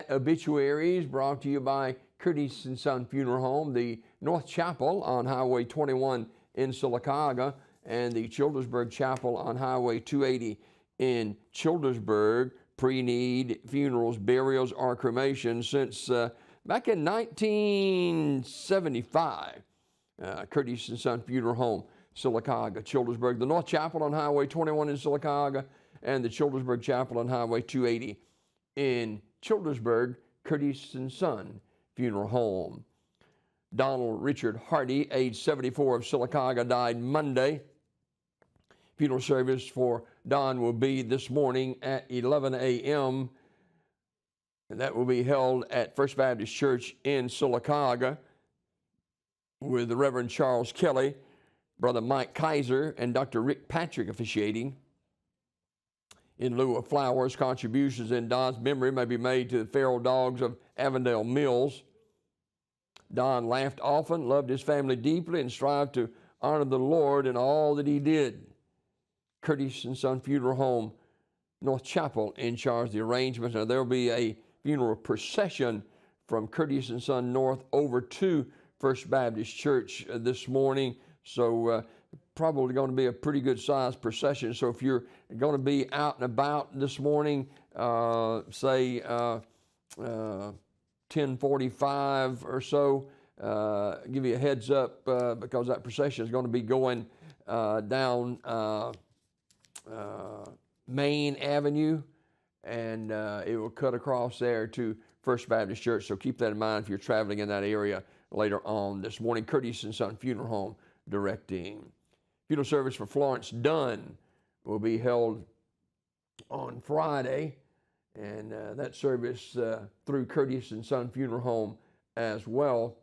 Obituaries, brought to you by Curtis & Son Funeral Home, the North Chapel on Highway 21 in Sylacauga, and the Childersburg Chapel on Highway 280 in Childersburg. Pre-need funerals, burials, or cremations since back in 1975. Curtis & Son Funeral Home, Sylacauga, Childersburg. The North Chapel on Highway 21 in Sylacauga, and the Childersburg Chapel on Highway 280 in Childersburg. Curtis & Son Funeral Home. Donald Richard Hardy, age 74, of Sylacauga, died Monday. Funeral service for Don will be this morning at 11 a.m. and that will be held at First Baptist Church in Sylacauga with the Reverend Charles Kelly, Brother Mike Kaiser, and Dr. Rick Patrick officiating. In lieu of flowers, contributions in Don's memory may be made to the feral dogs of Avondale Mills. Don laughed often, loved his family deeply, and strived to honor the Lord in all that he did. Curtis & Son Funeral Home, North Chapel, in charge of the arrangements. Now, there will be a funeral procession from Curtis & Son North over to First Baptist Church this morning. So probably going to be a pretty good sized procession. So if you're going to be out and about this morning, say 10:45 or so, give you a heads up because that procession is going to be going down Main Avenue, and it will cut across there to First Baptist Church. So keep that in mind if you're traveling in that area later on this morning. Curtis & Son Funeral Home directing. Funeral service for Florence Dunn will be held on Friday, and that service through Curtis & Son Funeral Home as well.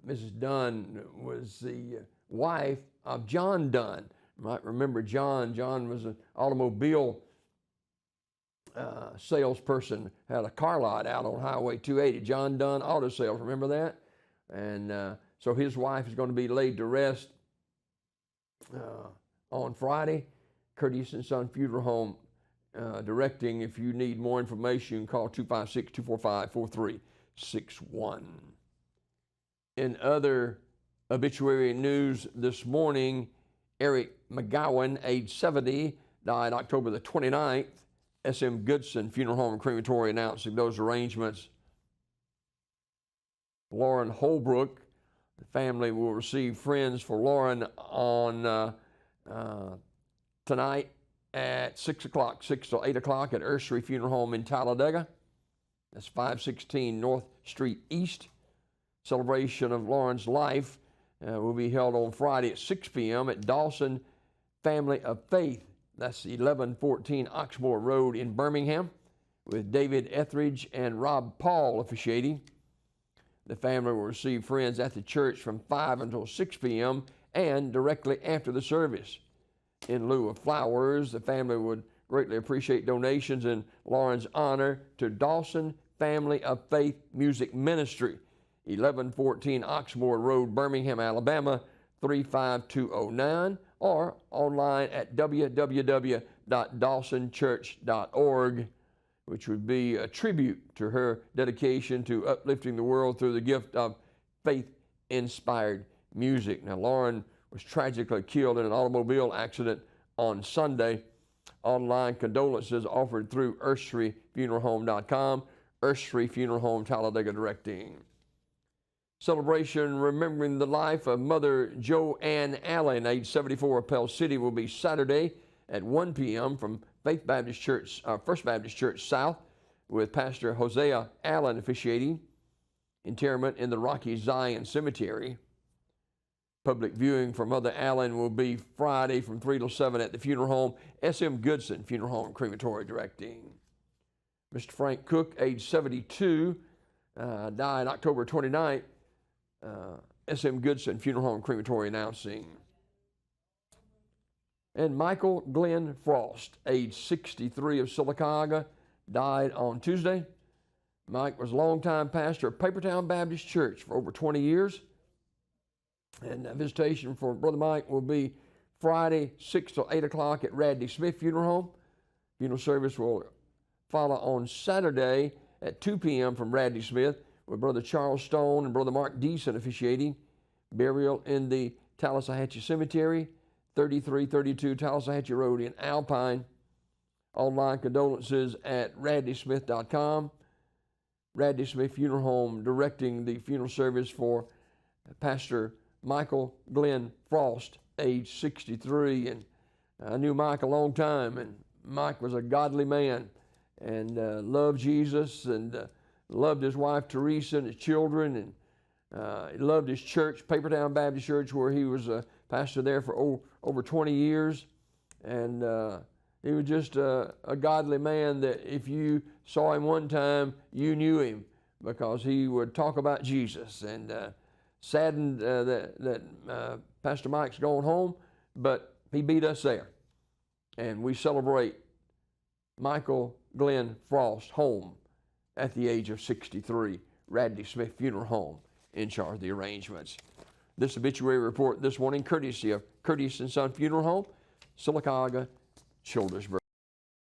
Mrs. Dunn was the wife of John Dunn. You might remember John. John was an automobile salesperson, had a car lot out on Highway 280, John Dunn Auto Sales. Remember that? And so his wife is going to be laid to rest on Friday. Curtis & Son Funeral Home directing. If you need more information, call 256-245-4361. In other obituary news this morning, Eric McGowan, age 70, died October the 29th. S.M. Goodson Funeral Home and Crematory announcing those arrangements. Lauren Holbrook, the family will receive friends for Lauren on tonight at 6 o'clock, 6 till 8 o'clock at Ursery Funeral Home in Talladega. That's 516 North Street East. Celebration of Lauren's life will be held on Friday at 6 p.m. at Dawson Family of Faith. That's 1114 Oxmoor Road in Birmingham, with David Etheridge and Rob Paul officiating. The family will receive friends at the church from 5 until 6 p.m. and directly after the service. In lieu of flowers, the family would greatly appreciate donations in Lauren's honor to Dawson Family of Faith Music Ministry, 1114 Oxmoor Road, Birmingham, Alabama, 35209, or online at www.dawsonchurch.org, which would be a tribute to her dedication to uplifting the world through the gift of faith-inspired music. Now, Lauren was tragically killed in an automobile accident on Sunday. Online condolences offered through UrseryFuneralHome.com, Ursery Funeral Home Talladega directing. Celebration remembering the life of Mother Joanne Allen, age 74, of Pell City, will be Saturday at 1 p.m. from First Baptist Church South, with Pastor Hosea Allen officiating. Interment in the Rocky Zion Cemetery. Public viewing for Mother Allen will be Friday from 3 till 7 at the funeral home. S.M. Goodson Funeral Home and Crematory directing. Mr. Frank Cook, age 72, died October 29th. S.M. Goodson Funeral Home and Crematory announcing. And Michael Glenn Frost, age 63, of Sylacauga, died on Tuesday. Mike was a longtime pastor of Papertown Baptist Church for over 20 years. And visitation for Brother Mike will be Friday, 6 till 8 o'clock at Radley Smith Funeral Home. Funeral service will follow on Saturday at 2 p.m. from Radley Smith with Brother Charles Stone and Brother Mark Deason officiating. Burial in the Tallahatchie Cemetery, 3332 Tallahatchie Road in Alpine. Online condolences at radleysmith.com. Radley Smith Funeral Home directing the funeral service for Pastor Michael Glenn Frost, age 63. And I knew Mike a long time, and Mike was a godly man and loved Jesus and loved his wife Teresa and his children, and he loved his church, Papertown Baptist Church, where he was a pastor there for over 20 years. And he was just a godly man that if you saw him one time, you knew him because he would talk about Jesus. And saddened that Pastor Mike's gone home, but he beat us there. And we celebrate Michael Glenn Frost home at the age of 63, Radley Smith Funeral Home in charge of the arrangements. This obituary report this morning, courtesy of Curtis & Son Funeral Home, Sylacauga, Childersburg.